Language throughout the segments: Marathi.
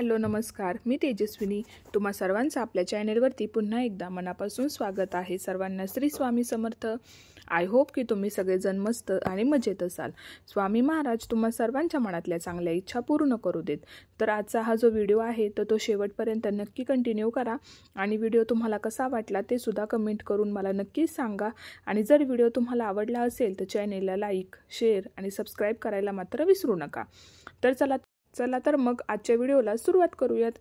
हॅलो नमस्कार, मी तेजस्विनी. तुम्हा सर्वांचं आपल्या चॅनेलवरती पुन्हा एकदा मनापासून स्वागत आहे. सर्वांना श्री स्वामी समर्थ. आय होप की तुम्ही सगळेजण मस्त आणि मजेत असाल. स्वामी महाराज तुम्हा सर्वांच्या मनातल्या चांगल्या इच्छा पूर्ण करू देत. तर आजचा हा जो व्हिडिओ आहे तर तो शेवटपर्यंत नक्की कंटिन्यू करा आणि व्हिडिओ तुम्हाला कसा वाटला ते सुद्धा कमेंट करून मला नक्कीच सांगा. आणि जर व्हिडिओ तुम्हाला आवडला असेल तर चॅनेलला लाईक, शेअर आणि सबस्क्राईब करायला मात्र विसरू नका. तर चला तर मग आजच्या व्हिडिओला सुरुवात करूयात.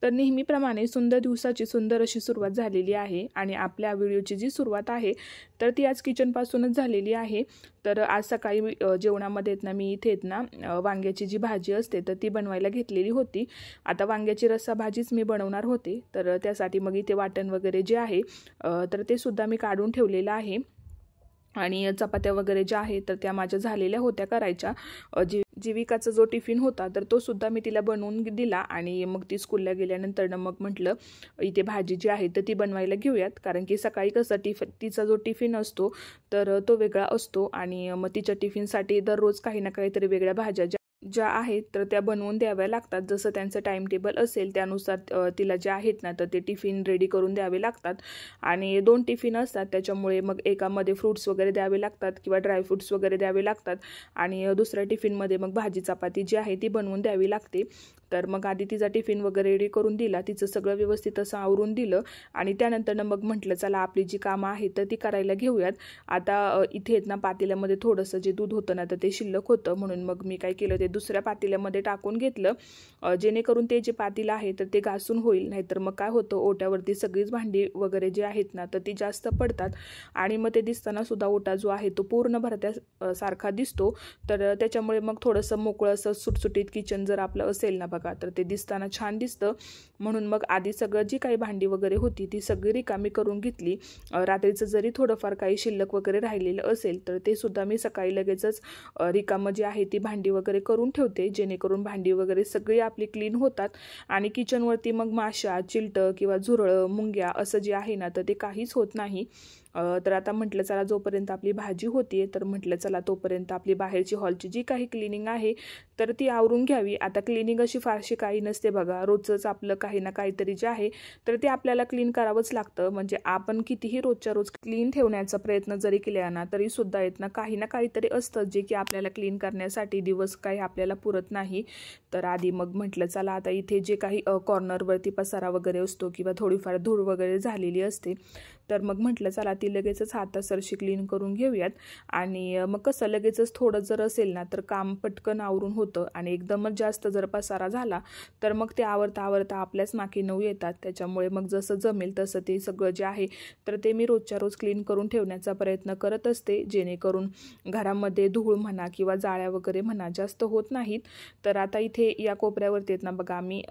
तर नेहमीप्रमाणे सुंदर दिवसाची सुंदर अशी सुरुवात झालेली आहे आणि आपल्या व्हिडिओची जी सुरुवात आहे तर ती आज किचनपासूनच झालेली आहे. तर आज सकाळी जेवणामध्ये मी इथे वांग्याची जी भाजी असते तर ती बनवायला घेतलेली होती. आता वांग्याची रस्सा भाजीच मी बनवणार होते. तर त्यासाठी मग इथे वाटण वगैरे जे आहे तर ते सुद्धा मी काढून ठेवलेलं आहे. आणि चपात्या वगैरे ज्या आहेत तर त्या माझ्या झालेल्या होत्या करायच्या. जीविकाचा जो टिफिन होता तर तो सुद्धा मी तिला बनवून दिला आणि मग ती स्कूलला गेल्यानंतर मग म्हटलं इथे भाजी जी आहे तर ती बनवायला घेऊयात. कारण की सकाळी कसं तिचा जो टिफिन असतो तर तो वेगळा असतो आणि मग तिच्या टिफिनसाठी दररोज काही ना काहीतरी वेगळ्या भाज्या ज्या आहेत तर त्या बनवून द्याव्या लागतात. जसं त्यांचं टाइम टेबल असेल त्यानुसार तिला ज्या आहेत तर ते टिफिन रेडी करून द्यावे लागतात. आणि 2 टिफिन असतात त्याच्यामुळे मग एकामध्ये फ्रूट्स वगैरे द्यावे लागतात किंवा ड्रायफ्रूट्स वगैरे द्यावे लागतात आणि दुसऱ्या टिफिनमध्ये मग भाजी चपाती जी आहे ती बनवून द्यावी लागते. तर मग आधी तिचा टिफिन वगैरे रेडी करून दिला, तिचं सगळं व्यवस्थित असं आवरून दिलं आणि त्यानंतर मग म्हटलं चला आपली जी कामं आहेत तर ती करायला घेऊयात. आता इथे पातेल्यामध्ये थोडंसं जे दूध होतं तर ते शिल्लक होतं म्हणून मग मी काय केलं ते दुसऱ्या पातेल्यामध्ये टाकून घेतलं जेणेकरून ते जे पातेलं आहे तर ते घासून होईल. नाहीतर मग काय होतं ओट्यावरती सगळीच भांडी वगैरे जे आहेत तर ती जास्त पडतात आणि मग ते दिसताना सुद्धा ओटा जो आहे तो पूर्ण भरत्या सारखा दिसतो. तर त्याच्यामुळे मग थोडंसं मोकळं असं सुटसुटीत किचन जर आपलं असेल ना बघा तर ते दिसताना छान दिसतं. म्हणून मग आधी सगळं जी काही भांडी वगैरे होती ती सगळी रिकामी करून घेतली. रात्रीचं जरी थोडंफार काही शिल्लक वगैरे राहिलेलं असेल तर ते सुद्धा मी सकाळी लगेचच रिकामं जी आहे ती भांडी वगैरे करून ठेवते जेणेकरून भांडी वगैरे सगळी आपली क्लीन होतात आणि किचनवरती मग माशा, चिलटं किंवा झुरळं, मुंग्या असं जे आहे ना तर ते काहीच होत नाही. तर आता म्हटलं चला जोपर्यंत आपली भाजी होती तर म्हटलं चला तोपर्यंत आपली बाहेरची हॉलची जी काही क्लिनिंग आहे तर ती आवरून घ्यावी. आता क्लिनिंग अशी फारशी काही नसते बघा, रोजच आपलं काही ना काहीतरी जे आहे तर ते आपल्याला क्लीन करावंच लागतं. म्हणजे आपण कितीही रोजच्या रोज क्लीन ठेवण्याचा प्रयत्न जरी केला ना तरी सुद्धा काही ना काहीतरी असतं जे की आपल्याला क्लीन करण्यासाठी दिवस काही आपल्याला पुरत नाही. तर आधी मग म्हटलं चला आता इथे जे काही कॉर्नरवरती पसारा वगैरे असतो किंवा थोडीफार धूळ वगैरे झालेली असते तर मग म्हटलं चला ती लगेचच हातासरशी क्लीन करून घेऊयात. आणि मग कसं लगेचच थोडं जर असेल ना तर काम पटकन आवरून होतं आणि एकदमच जास्त जर पसारा झाला तर मग ते आवरता आपल्याच नाकी नऊ येतात. त्याच्यामुळे मग जसं जमेल तसं ते सगळं जे आहे तर ते मी रोजच्या रोज क्लीन करून ठेवण्याचा प्रयत्न करत असते जेणेकरून घरामध्ये धूळ म्हणा किंवा जाळ्या वगैरे म्हणा जास्त होत नाहीत. तर आता इथे या कोपऱ्यावरती बघा आम्ही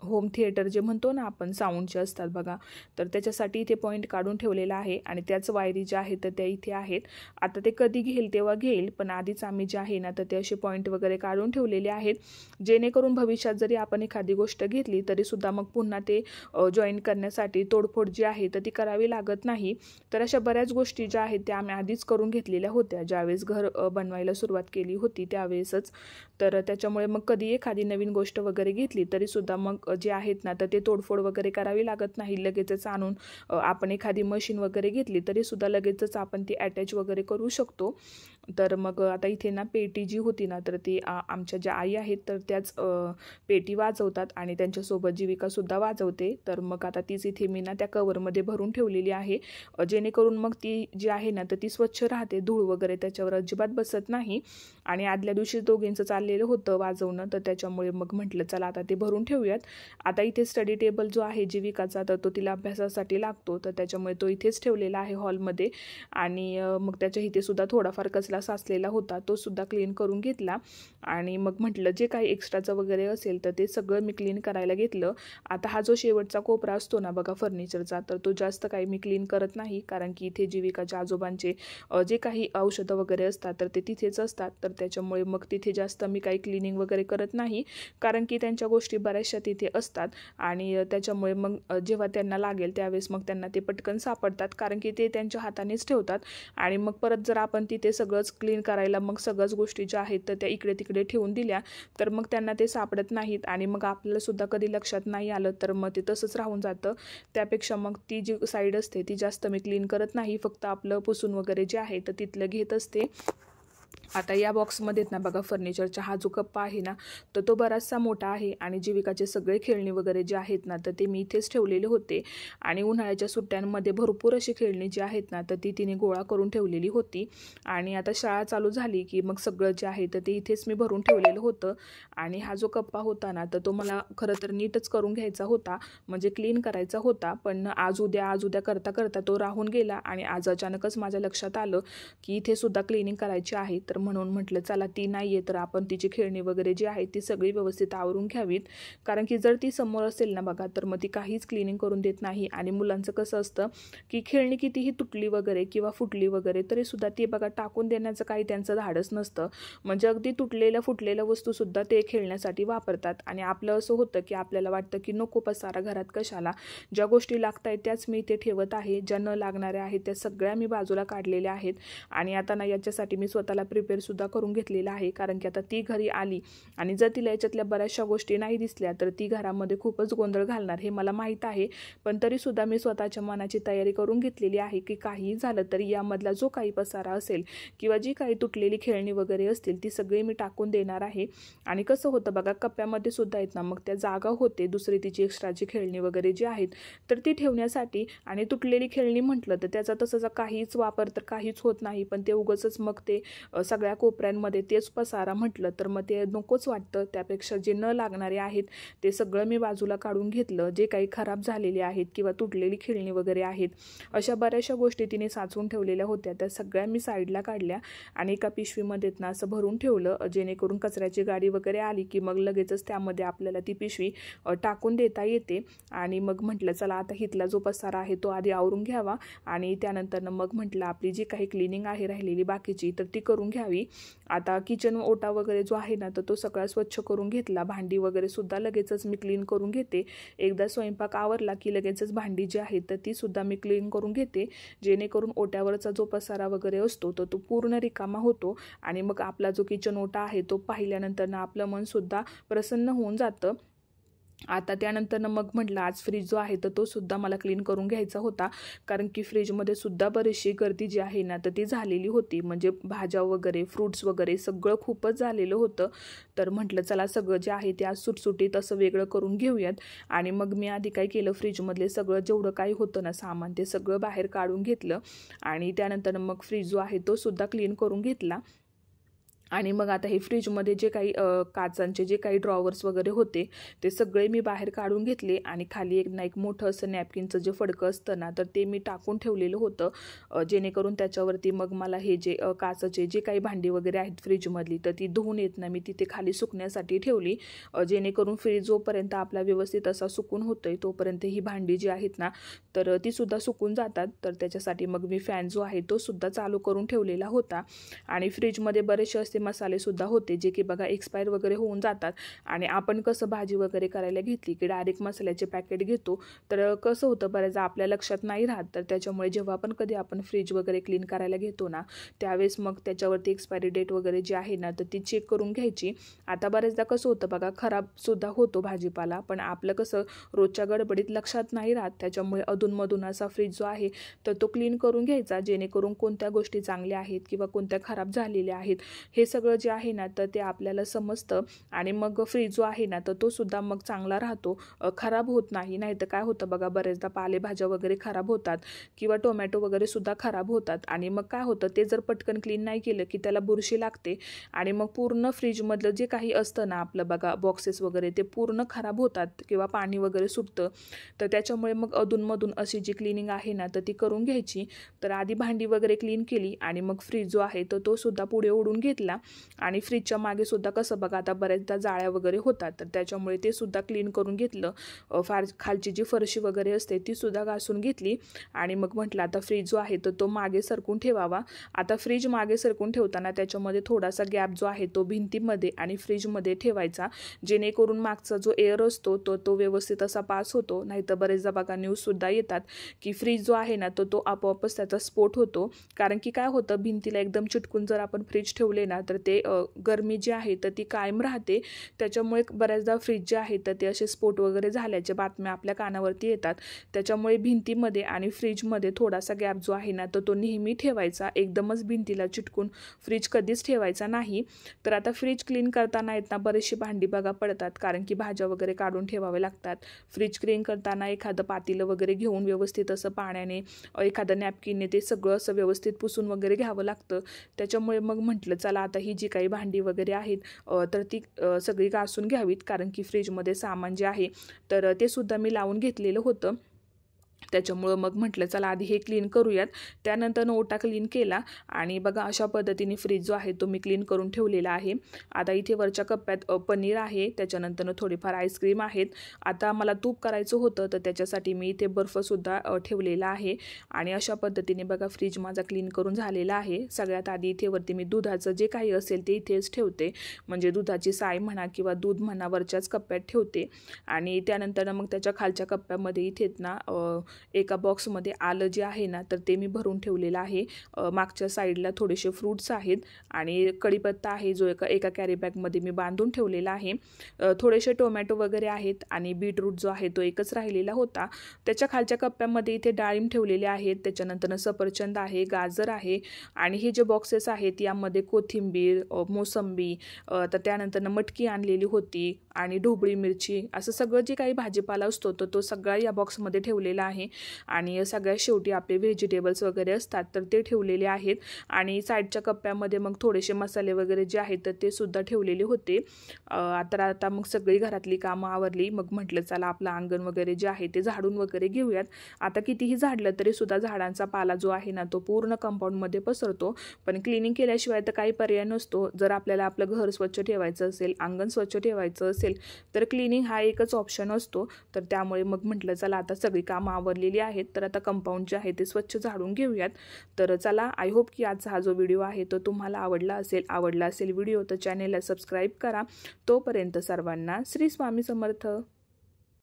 होम थिएटर जे म्हणतो ना आपण साऊंडचे असतात बघा तर त्याच्यासाठी इथे पॉईंट काढून ठेवलेला आहे आणि त्याच वायरी ज्या आहेत तर त्या इथे आहेत. आता ते कधी घेईल तेव्हा घेईल पण आधीच आम्ही जे आहे ना तर ते असे पॉईंट वगैरे काढून ठेवलेले आहेत जेणेकरून भविष्यात जरी आपण एखादी गोष्ट घेतली तरी सुद्धा मग पुन्हा ते जॉईन करण्यासाठी तोडफोड जी आहे तर ती करावी लागत नाही. तर अशा बऱ्याच गोष्टी ज्या आहेत त्या आम्ही आधीच करून घेतलेल्या होत्या ज्यावेळेस घर बनवायला सुरुवात केली होती त्यावेळेसच. तर त्याच्यामुळे मग कधी एखादी नवीन गोष्ट वगैरे घेतली तरी सुद्धा मग जे आहेत ना तर ते तोडफोड वगैरे करावी लागत नाही. लगेचच आणून आपण एखादी मशीन वगैरे घेतली तरी सुद्धा लगेचच आपण ती अटॅच वगैरे करू शकतो. तर मग आता इथे पेटी जी होती ना तर ती आमच्या ज्या आई आहेत तर त्याच पेटी वाजवतात आणि त्यांच्यासोबत जीविकासुद्धा वाजवते. तर मग आता तीच इथे मी त्या कवरमध्ये भरून ठेवलेली आहे जेणेकरून मग ती जी आहे ना तर ती स्वच्छ राहते, धूळ वगैरे त्याच्यावर अजिबात बसत नाही. आणि आदल्या दिवशी दोघींचं चाललेलं होतं वाजवणं तर त्याच्यामुळे मग म्हटलं चला आता ते भरून ठेवूयात. आता इथे स्टडी टेबल जो आहे जीविकाचा तर तो तिला अभ्यासासाठी लागतो तर त्याच्यामुळे तो इथेच ठेवलेला आहे हॉलमध्ये. आणि मग त्याच्या इथे सुद्धा थोडाफार कचरा साचलेला होता तो सुद्धा क्लीन करून घेतला. आणि मग म्हटलं जे काही एक्स्ट्राचं वगैरे असेल तर ते सगळं मी क्लीन करायला घेतलं. आता हा जो शेवटचा कोपरा असतो ना बघा फर्निचरचा तर तो जास्त काही मी क्लीन करत नाही कारण की इथे जीविकाच्या आजोबांचे जे काही औषधं वगैरे असतात तर ते तिथेच असतात. तर त्याच्यामुळे मग तिथे जास्त मी काही क्लिनिंग वगैरे करत नाही कारण की त्यांच्या गोष्टी बऱ्याचशा तिथे असतात आणि त्याच्यामुळे मग जेव्हा त्यांना लागेल त्यावेळेस मग त्यांना ते पटकन सापडतात कारण की ते त्यांच्या हातानेच ठेवतात. आणि मग परत जर आपण तिथे सगळंच सगळंच क्लीन करायला मग सगळ्याच गोष्टी ज्या आहेत तर त्या इकडे तिकडे ठेवून दिल्या तर मग त्यांना ते सापडत नाहीत आणि मग आपल्याला सुद्धा कधी लक्षात नाही आलं तर मग ते तसंच राहून जातं. त्यापेक्षा मग ती जी साईड असते ती जास्त मी क्लीन करत नाही, फक्त आपलं पुसून वगैरे जे आहे तर तिथलं घेत असते. आता या बॉक्समध्ये ना बघा फर्निचरचा हा जो कप्पा आहे ना तर तो बराचसा मोठा आहे आणि जीविकाचे सगळे खेळणी वगैरे जे आहेत ना तर ते मी इथेच ठेवलेले होते आणि उन्हाळ्याच्या सुट्ट्यांमध्ये भरपूर अशी खेळणी जी आहेत ना तर ती तिने गोळा करून ठेवलेली होती आणि आता शाळा चालू झाली की मग सगळं जे आहे तर ते इथेच मी भरून ठेवलेलं होतं. आणि हा जो कप्पा होता ना तर तो मला खरं तर नीटच करून घ्यायचा होता, म्हणजे क्लीन करायचा होता, पण आज उद्या करता करता तो राहून गेला आणि आज अचानकच माझ्या लक्षात आलं की इथे सुद्धा क्लिनिंग करायची आहे. तर म्हणून म्हटलं चला ती नाही आहे तर आपण तिची खेळणी वगैरे जी आहे ती सगळी व्यवस्थित आवरून घ्यावीत, कारण की जर ती समोर असेल ना बघा तर मग ती काहीच क्लिनिंग करून देत नाही. आणि मुलांचं कसं असतं की खेळणी कितीही तुटली वगैरे किंवा फुटली वगैरे तरी सुद्धा ती बघा टाकून देण्याचं काही त्यांचं धाडस नसतं, म्हणजे अगदी तुटलेल्या फुटलेल्या वस्तूसुद्धा ते खेळण्यासाठी वापरतात. आणि आपलं असं होतं की आपल्याला वाटतं की नको पसारा घरात कशाला, ज्या गोष्टी लागत आहेत त्याच मी ते ठेवत आहे, ज्या न लागणाऱ्या आहेत त्या सगळ्या मी बाजूला काढलेल्या आहेत. आणि आता ना याच्यासाठी मी स्वतःला प्रिपेअरसुद्धा करून घेतलेला आहे, कारण की आता ती घरी आली आणि जर तिला याच्यातल्या बऱ्याचशा गोष्टी नाही दिसल्या तर ती घरामध्ये खूपच गोंधळ घालणार हे मला माहीत आहे. पण तरीसुद्धा मी स्वतःच्या मनाची तयारी करून घेतलेली आहे की काहीही झालं तरी यामधला जो काही पसारा असेल किंवा जी काही तुटलेली खेळणी वगैरे असतील ती सगळी मी टाकून देणार आहे. आणि कसं होतं बघा कप्प्यामध्ये सुद्धा आहेत ना मग त्या जागा होते दुसरी तिची एक्स्ट्राची खेळणी वगैरे जी आहेत तर ती ठेवण्यासाठी. आणि तुटलेली खेळणी म्हटलं तर त्याचा तसं काहीच वापर तर काहीच होत नाही, पण ते उगाचच मग ते सगळ्या कोपऱ्यांमध्ये तेच पसारा म्हटलं तर मग ते नकोच वाटतं. त्यापेक्षा जे न लागणारे आहेत ते सगळं मी बाजूला काढून घेतलं. जे काही खराब झालेले आहेत किंवा तुटलेली खेळणी वगैरे आहेत अशा बऱ्याचशा गोष्टी तिने साचवून ठेवलेल्या होत्या त्या सगळ्या मी साईडला काढल्या आणि एका पिशवीमध्ये ना असं भरून ठेवलं, जेणेकरून कचऱ्याची गाडी वगैरे आली की मग लगेचच त्यामध्ये आपल्याला ती पिशवी टाकून देता येते. आणि मग म्हटलं चला आता हितला जो पसारा आहे तो आधी आवरून घ्यावा आणि त्यानंतर मग म्हटलं आपली जी काही क्लिनिंग आहे राहिलेली बाकीची तर ती करून घ्यावी. आता किचन ओटा वगैरे जो आहे ना तर तो सगळा स्वच्छ करून घेतला. भांडी वगैरे सुद्धा लगेचच मी क्लीन करून घेते. एकदा स्वयंपाक आवरला की लगेचच भांडी जी आहेत तर ती सुद्धा मी क्लीन करून घेते, जेणेकरून ओट्यावरचा जो पसारा वगैरे असतो तो पूर्ण रिकामा होतो आणि मग आपला जो किचन ओटा आहे तो पाहिल्यानंतर ना आपलं मन सुद्धा प्रसन्न होऊन जातं. आता त्यानंतर मग म्हटलं आज फ्रीज जो आहे तर तो सुद्धा मला क्लीन करून घ्यायचा होता, कारण की फ्रीजमध्ये सुद्धा बरीचशी गर्दी जी आहे ना तर ती झालेली होती, म्हणजे भाज्या वगैरे फ्रूट्स वगैरे सगळं खूपच झालेलं होतं. तर म्हटलं चला सगळं जे आहे ते आज सुटसुटीत असं वेगळं करून घेऊयात. आणि मग मी आधी काय केलं फ्रीजमधले सगळं जेवढं काही होतं ना सामान ते सगळं बाहेर काढून घेतलं आणि त्यानंतर मग फ्रीज जो आहे तो सुद्धा क्लीन करून घेतला. आणि मग आता हे फ्रीजमध्ये जे काही काचांचे जे काही ड्रॉवर्स वगैरे होते ते सगळे मी बाहेर काढून घेतले आणि खाली एक मोठं असं नॅपकिनचं जे फडकं असतं ना तर ते मी टाकून ठेवलेलं होतं, जेणेकरून त्याच्यावरती मग मला हे जे काचेचे जे काही भांडी वगैरे आहेत फ्रीजमधली तर ती धुवून येत ना मी तिथे खाली सुकण्यासाठी ठेवली, जेणेकरून फ्रीज जोपर्यंत आपला व्यवस्थित असा सुकून होतोय तोपर्यंत ही भांडी जी आहेत ना तर ती सुद्धा सुकून जातात. तर त्याच्यासाठी मग मी फॅन जो आहे तो सुद्धा चालू करून ठेवलेला होता. आणि फ्रीजमध्ये बरेचसे मसाले सुद्धा होते जे की बघा एक्सपायर वगैरे होऊन जातात आणि आपण कसं भाजी वगैरे करायला घेतली की डायरेक्ट मसाल्याचे पॅकेट घेतो तर कसं होतं बऱ्याचदा आपल्या लक्षात नाही राहत. तर त्याच्यामुळे जेव्हा पण कधी आपण फ्रीज वगैरे क्लीन करायला घेतो ना त्यावेळेस मग त्याच्यावरती एक्सपायरी डेट वगैरे जी आहे ना तर ती चेक करून घ्यायची. आता बऱ्याचदा कसं होतं बघा खराब सुद्धा होतो भाजीपाला, पण आपलं कसं रोजच्या गडबडीत लक्षात नाही राहत, त्याच्यामुळे अधूनमधून असा फ्रीज जो आहे तर तो क्लीन करून घ्यायचा, जेणेकरून कोणत्या गोष्टी चांगल्या आहेत किंवा कोणत्या खराब झालेल्या आहेत हे सगळं जे आहे ना तर ते आपल्याला समजतं. आणि मग फ्रीज जो आहे ना तर तो सुद्धा मग चांगला राहतो, खराब होत नाही. नाही तर काय होतं बघा बरेचदा पालेभाज्या वगैरे खराब होतात किंवा टोमॅटो वगैरे सुद्धा खराब होतात आणि मग काय होतं ते जर पटकन क्लीन नाही केलं की त्याला बुरशी लागते आणि मग पूर्ण फ्रीजमधलं जे काही असतं ना आपलं बघा बॉक्सेस वगैरे ते पूर्ण खराब होतात किंवा पाणी वगैरे सुटतं. तर त्याच्यामुळे मग अधूनमधून अशी जी क्लिनिंग आहे ना तर ती करून घ्यायची. तर आधी भांडी वगैरे क्लीन केली आणि मग फ्रीज जो आहे तर तो सुद्धा पुढे ओढून घेतला. आणि फ्रीजच्या मागे सुद्धा कसं बघा आता बऱ्याचदा जाळ्या वगैरे होतात तर त्याच्यामुळे ते सुद्धा क्लीन करून घेतलं. फार खालची जी फरशी वगैरे असते ती सुद्धा घासून घेतली आणि मग म्हटलं आता फ्रीज जो आहे तर तो मागे सरकून ठेवावा. आता फ्रीज मागे सरकून ठेवताना त्याच्यामध्ये थोडासा गॅप जो आहे तो भिंतीमध्ये आणि फ्रीजमध्ये ठेवायचा, जेणेकरून मागचा जो एअर असतो तो व्यवस्थित असा पास होतो. नाहीतर बरेचदा बघा न्यूजसुद्धा येतात की फ्रीज जो आहे ना तो आपोआपच त्याचा स्फोट होतो. कारण की काय होतं, भिंतीला एकदम चिटकून जर आपण फ्रीज ठेवले ना तर ते गरमी जी आहे तर ती कायम राहते. त्याच्यामुळे बऱ्याचदा फ्रीज जे आहे तर ते असे स्फोट वगैरे झाल्याच्या बातम्या आपल्या कानावरती येतात. त्याच्यामुळे भिंतीमध्ये आणि फ्रीजमध्ये थोडासा गॅप जो आहे ना तर तो नेहमी ठेवायचा. एकदमच भिंतीला चिटकून फ्रीज कधीच ठेवायचा नाही. तर आता फ्रीज क्लीन करताना आहेत ना बरीचशी भांडी बघा पडतात, कारण की भाज्या वगैरे काढून ठेवावे लागतात. फ्रीज क्लीन करताना एखादं पातेलं वगैरे घेऊन व्यवस्थित असं पाण्याने एखादं नॅपकिनने ते सगळं असं व्यवस्थित पुसून वगैरे घ्यावं लागतं. त्याच्यामुळे मग म्हटलं चला आता ही जी काही भांडी वगैरे आहेत तर ती सगळी घासून घ्यावीत, कारण की फ्रीजमध्ये सामान जे आहे तर ते सुद्धा मी लावून घेतलेलं होतं. त्याच्यामुळं मग म्हटलं चला आधी हे क्लीन करूयात. त्यानंतर ओटा क्लीन केला आणि बघा अशा पद्धतीने फ्रीज जो आहे तो मी क्लीन करून ठेवलेला आहे. आता इथे वरच्या कप्प्यात पनीर आहे, त्याच्यानंतर थोडीफार आईस्क्रीम आहेत. आता मला तूप करायचं होतं तर त्याच्यासाठी मी इथे बर्फसुद्धा ठेवलेला आहे. आणि अशा पद्धतीने बघा फ्रीज माझा क्लीन करून झालेला आहे. सगळ्यात आधी इथे वरती मी दुधाचं जे काही असेल ते इथेच ठेवते, म्हणजे दुधाची साय म्हणा किंवा दूध म्हणा वरच्याच कप्प्यात ठेवते. आणि त्यानंतर मग त्याच्या खालच्या कप्प्यामध्ये इथेच ना एका बॉक्समध्ये आलं जे आहे ना तर ते मी भरून ठेवलेलं आहे. मागच्या साईडला थोडेसे फ्रूट्स आहेत आणि कढीपत्ता आहे जो एका कॅरी बॅगमध्ये मी बांधून ठेवलेला आहे. थोडेसे टोमॅटो वगैरे आहेत आणि बीटरूट जो आहे तो एकच राहिलेला होता. त्याच्या खालच्या कप्प्यामध्ये इथे डाळिंब ठेवलेले आहेत, त्याच्यानंतर सफरचंद आहे, गाजर आहे आणि हे जे बॉक्सेस आहेत यामध्ये कोथिंबीर, मोसंबी, तर त्यानंतर मटकी आणलेली होती आणि ढोबळी मिरची, असं सगळं जे काही भाजीपाला असतो तर तो सगळा या बॉक्समध्ये ठेवलेला आहे. आणि सगळ्यात शेवटी आपले व्हेजिटेबल्स वगैरे असतात तर ते ठेवलेले आहेत. आणि साईडच्या कप्प्यामध्ये मग थोडेसे मसाले वगैरे जे आहेत तर ते सुद्धा ठेवलेले होते. आता मग सगळी घरातली कामं आवरली. मग म्हटलं चला आपलं अंगण वगैरे जे आहे ते झाडून वगैरे घेऊयात. आता कितीही झाडलं तरी सुद्धा झाडांचा पाला जो आहे ना तो पूर्ण कंपाऊंडमध्ये पसरतो, पण क्लिनिंग केल्याशिवाय तर काही पर्याय नसतो. जर आपल्याला आपलं घर स्वच्छ ठेवायचं असेल, अंगण स्वच्छ ठेवायचं असेल तर क्लिनिंग हा एकच ऑप्शन असतो. तर त्यामुळे मग म्हटलं चला आता सगळी कामं आवरलेली आहेत तर आता कंपाऊंड जे आहे ते स्वच्छ झाडून घेऊयात. तर चला, आय होप की आजचा हा जो व्हिडिओ आहे तो तुम्हाला आवडला असेल व्हिडिओ तर चॅनेलला सबस्क्राईब करा. तोपर्यंत सर्वांना श्री स्वामी समर्थ.